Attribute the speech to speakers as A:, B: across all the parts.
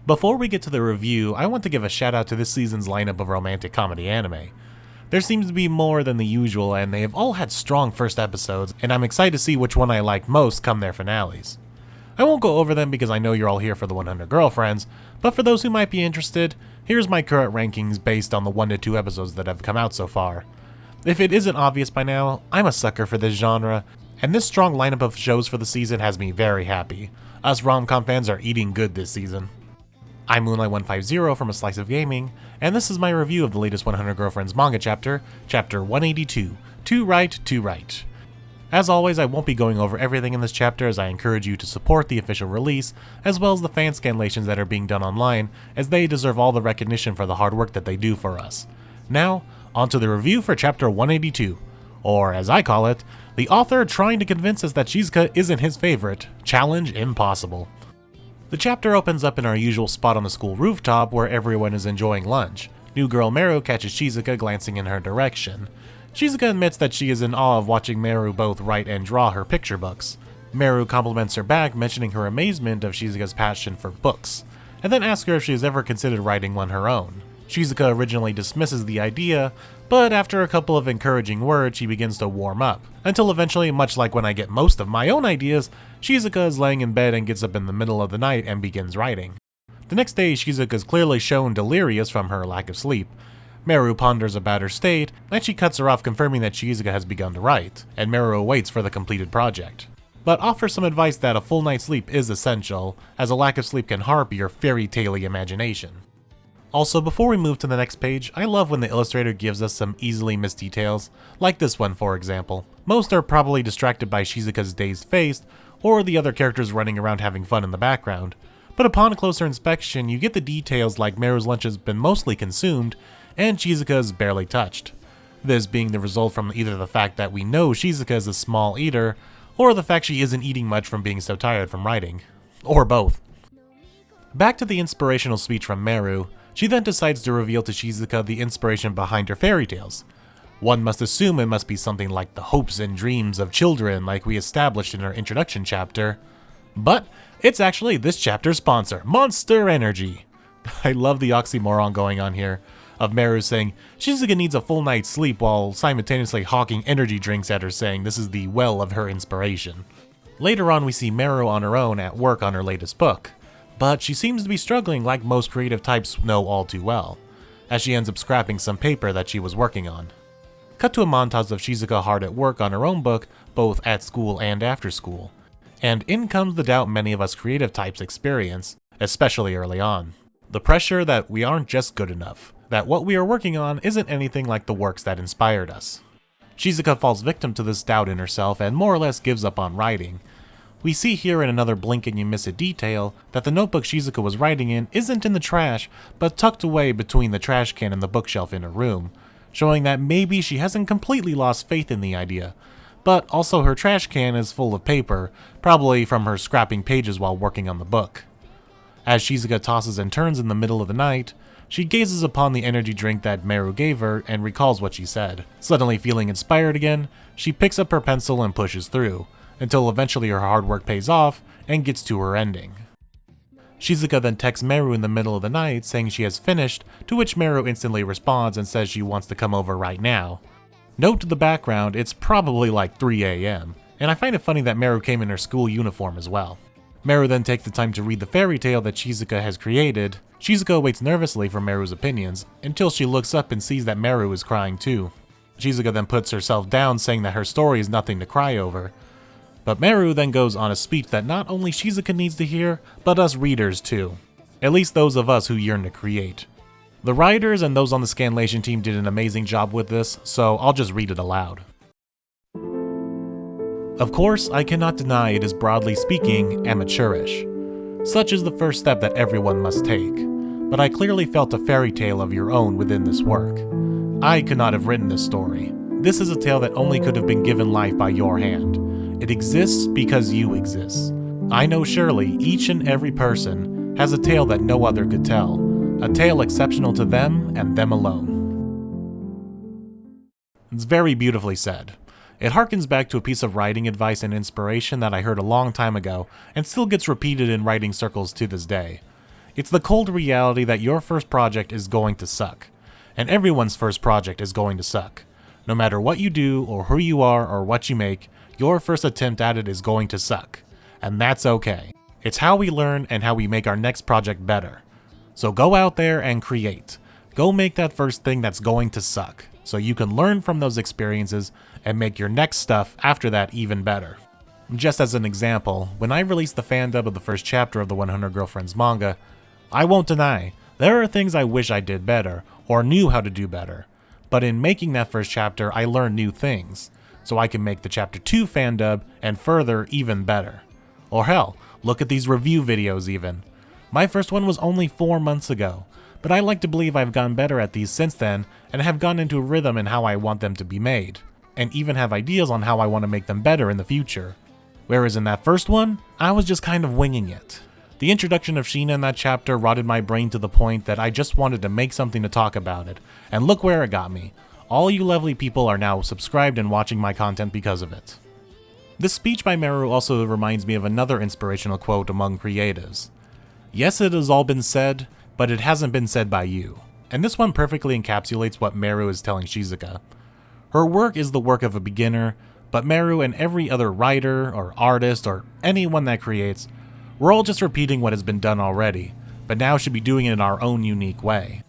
A: Before we get to the review, I want to give a shout out to this season's lineup of romantic comedy anime. There seems to be more than the usual, and they have all had strong first episodes, and I'm excited to see which one I like most come their finales. I won't go over them because I know you're all here for the 100 Girlfriends, but for those who might be interested, here's my current rankings based on the 1 to 2 episodes that have come out so far. If it isn't obvious by now, I'm a sucker for this genre, and this strong lineup of shows for the season has me very happy. Us rom-com fans are eating good this season. I'm Moonlight150 from A Slice of Gaming, and this is my review of the latest 100 Girlfriends manga chapter, Chapter 182, To Right. As always, I won't be going over everything in this chapter as I encourage you to support the official release, as well as the fan scanlations that are being done online, as they deserve all the recognition for the hard work that they do for us. Now, on to the review for Chapter 182, or as I call it, the author trying to convince us that Shizuka isn't his favorite, challenge impossible. The chapter opens up in our usual spot on the school rooftop where everyone is enjoying lunch. New girl Meru catches Shizuka glancing in her direction. Shizuka admits that she is in awe of watching Meru both write and draw her picture books. Meru compliments her back, mentioning her amazement of Shizuka's passion for books, and then asks her if she has ever considered writing one her own. Shizuka originally dismisses the idea, but after a couple of encouraging words, she begins to warm up, until eventually, much like when I get most of my own ideas, Shizuka is laying in bed and gets up in the middle of the night and begins writing. The next day, Shizuka is clearly shown delirious from her lack of sleep. Meru ponders about her state, and she cuts her off, confirming that Shizuka has begun to write, and Meru waits for the completed project, but offers some advice that a full night's sleep is essential, as a lack of sleep can harp your fairy tale-y imagination. Also, before we move to the next page, I love when the illustrator gives us some easily missed details, like this one for example. Most are probably distracted by Shizuka's dazed face, or the other characters running around having fun in the background, but upon closer inspection you get the details like Meru's lunch has been mostly consumed, and Shizuka is barely touched. This being the result from either the fact that we know Shizuka is a small eater, or the fact she isn't eating much from being so tired from writing. Or both. Back to the inspirational speech from Meru. She then decides to reveal to Shizuka the inspiration behind her fairy tales. One must assume it must be something like the hopes and dreams of children like we established in our introduction chapter. But it's actually this chapter's sponsor, Monster Energy. I love the oxymoron going on here, of Meru saying Shizuka needs a full night's sleep while simultaneously hawking energy drinks at her, saying this is the well of her inspiration. Later on we see Meru on her own at work on her latest book. But she seems to be struggling like most creative types know all too well, as she ends up scrapping some paper that she was working on. Cut to a montage of Shizuka hard at work on her own book, both at school and after school. And in comes the doubt many of us creative types experience, especially early on. The pressure that we aren't just good enough, that what we are working on isn't anything like the works that inspired us. Shizuka falls victim to this doubt in herself and more or less gives up on writing. We see here in another blink and you miss it detail that the notebook Shizuka was writing in isn't in the trash, but tucked away between the trash can and the bookshelf in her room, showing that maybe she hasn't completely lost faith in the idea, but also her trash can is full of paper, probably from her scrapping pages while working on the book. As Shizuka tosses and turns in the middle of the night, she gazes upon the energy drink that Meru gave her and recalls what she said. Suddenly feeling inspired again, she picks up her pencil and pushes through, until eventually her hard work pays off and gets to her ending. Shizuka then texts Meru in the middle of the night saying she has finished, to which Meru instantly responds and says she wants to come over right now. Note to the background, it's probably like 3 AM, and I find it funny that Meru came in her school uniform as well. Meru then takes the time to read the fairy tale that Shizuka has created. Shizuka waits nervously for Meru's opinions, until she looks up and sees that Meru is crying too. Shizuka then puts herself down saying that her story is nothing to cry over. But Meru then goes on a speech that not only Shizuka needs to hear, but us readers too. At least those of us who yearn to create. The writers and those on the scanlation team did an amazing job with this, so I'll just read it aloud. Of course, I cannot deny it is broadly speaking amateurish. Such is the first step that everyone must take, but I clearly felt a fairy tale of your own within this work. I could not have written this story. This is a tale that only could have been given life by your hand. It exists because you exist. I know surely each and every person has a tale that no other could tell, a tale exceptional to them and them alone. It's very beautifully said. It harkens back to a piece of writing advice and inspiration that I heard a long time ago and still gets repeated in writing circles to this day. It's the cold reality that your first project is going to suck. And everyone's first project is going to suck. No matter what you do, or who you are, or what you make, your first attempt at it is going to suck. And that's okay. It's how we learn and how we make our next project better. So go out there and create. Go make that first thing that's going to suck, so you can learn from those experiences and make your next stuff after that even better. Just as an example, when I released the fan dub of the first chapter of the 100 Girlfriends manga, I won't deny, there are things I wish I did better, or knew how to do better. But in making that first chapter, I learned new things, so I can make the chapter 2 fan dub and further even better. Or hell, look at these review videos even. My first one was only 4 months ago, but I like to believe I've gotten better at these since then and have gotten into a rhythm in how I want them to be made, and even have ideas on how I want to make them better in the future. Whereas in that first one, I was just kind of winging it. The introduction of Sheena in that chapter rotted my brain to the point that I just wanted to make something to talk about it, and look where it got me. All you lovely people are now subscribed and watching my content because of it. This speech by Meru also reminds me of another inspirational quote among creatives. Yes, it has all been said, but it hasn't been said by you. And this one perfectly encapsulates what Meru is telling Shizuka. Her work is the work of a beginner, but Meru and every other writer, or artist, or anyone that creates, we're all just repeating what has been done already, but now should be doing it in our own unique way.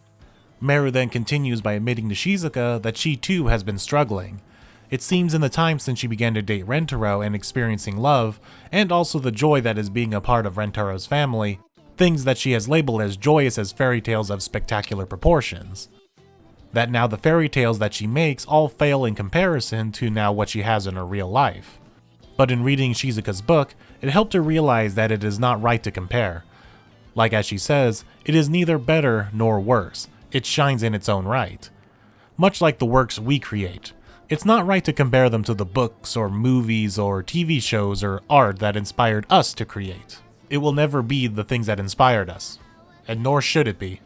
A: Meru then continues by admitting to Shizuka that she too has been struggling. It seems in the time since she began to date Rentaro and experiencing love, and also the joy that is being a part of Rentaro's family, things that she has labeled as joyous as fairy tales of spectacular proportions. That now the fairy tales that she makes all fail in comparison to now what she has in her real life. But in reading Shizuka's book, it helped her realize that it is not right to compare. Like as she says, it is neither better nor worse, it shines in its own right. Much like the works we create, it's not right to compare them to the books or movies or TV shows or art that inspired us to create. It will never be the things that inspired us, and nor should it be.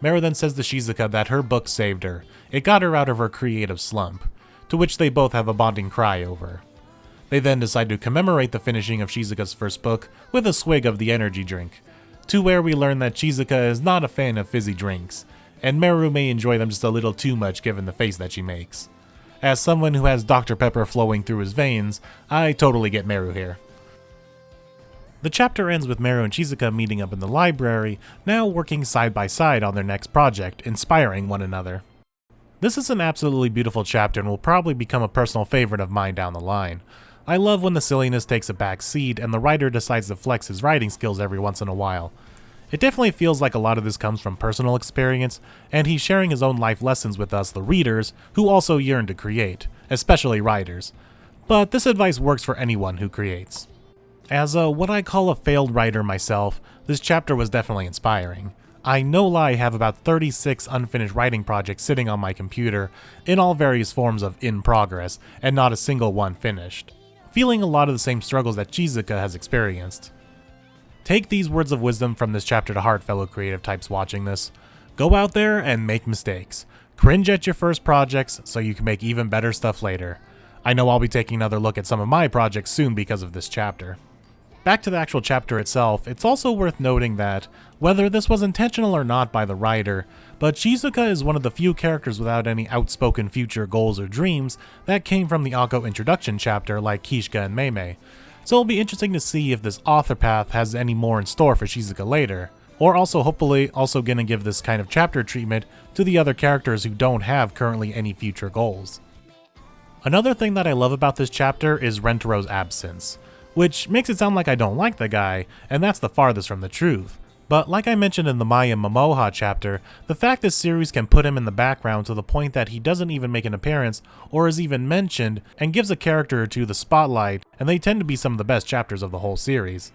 A: Meru then says to Shizuka that her book saved her. It got her out of her creative slump, to which they both have a bonding cry over. They then decide to commemorate the finishing of Shizuka's first book with a swig of the energy drink, to where we learn that Shizuka is not a fan of fizzy drinks, and Meru may enjoy them just a little too much given the face that she makes. As someone who has Dr. Pepper flowing through his veins, I totally get Meru here. The chapter ends with Meru and Shizuka meeting up in the library, now working side by side on their next project, inspiring one another. This is an absolutely beautiful chapter and will probably become a personal favorite of mine down the line. I love when the silliness takes a back seat and the writer decides to flex his writing skills every once in a while. It definitely feels like a lot of this comes from personal experience, and he's sharing his own life lessons with us, the readers, who also yearn to create, especially writers. But this advice works for anyone who creates. As what I call a failed writer myself, this chapter was definitely inspiring. I no lie have about 36 unfinished writing projects sitting on my computer, in all various forms of in progress, and not a single one finished. Feeling a lot of the same struggles that Shizuka has experienced. Take these words of wisdom from this chapter to heart, fellow creative types watching this. Go out there and make mistakes. Cringe at your first projects so you can make even better stuff later. I know I'll be taking another look at some of my projects soon because of this chapter. Back to the actual chapter itself, it's also worth noting that, whether this was intentional or not by the writer, but Shizuka is one of the few characters without any outspoken future goals or dreams that came from the Akko introduction chapter like Kishka and Mei. So it'll be interesting to see if this author path has any more in store for Shizuka later, or also hopefully also gonna give this kind of chapter treatment to the other characters who don't have currently any future goals. Another thing that I love about this chapter is Rentaro's absence, which makes it sound like I don't like the guy, and that's the farthest from the truth. But like I mentioned in the Maya Momoha chapter, the fact this series can put him in the background to the point that he doesn't even make an appearance or is even mentioned and gives a character or two the spotlight, and they tend to be some of the best chapters of the whole series.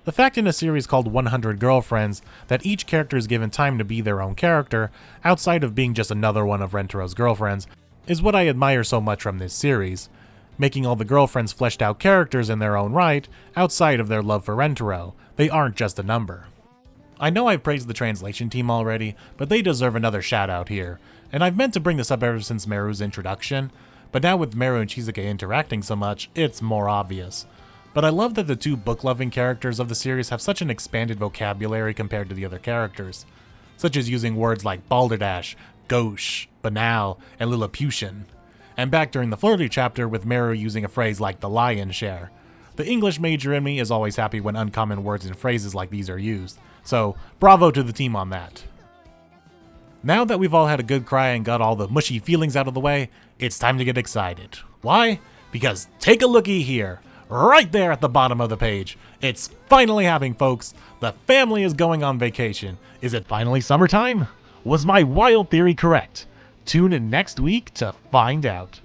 A: The fact in a series called 100 Girlfriends that each character is given time to be their own character, outside of being just another one of Rentaro's girlfriends, is what I admire so much from this series, making all the girlfriends fleshed out characters in their own right, outside of their love for Rentaro. They aren't just a number. I know I've praised the translation team already, but they deserve another shout out here, and I've meant to bring this up ever since Meru's introduction, but now with Meru and Shizuka interacting so much, it's more obvious. But I love that the two book-loving characters of the series have such an expanded vocabulary compared to the other characters, such as using words like balderdash, gauche, banal, and Lilliputian. And back during the flirty chapter with Meru using a phrase like the lion's share. The English major in me is always happy when uncommon words and phrases like these are used, so bravo to the team on that. Now that we've all had a good cry and got all the mushy feelings out of the way, it's time to get excited. Why? Because take a looky here, right there at the bottom of the page. It's finally happening, folks. The family is going on vacation. Is it finally summertime? Was my wild theory correct? Tune in next week to find out.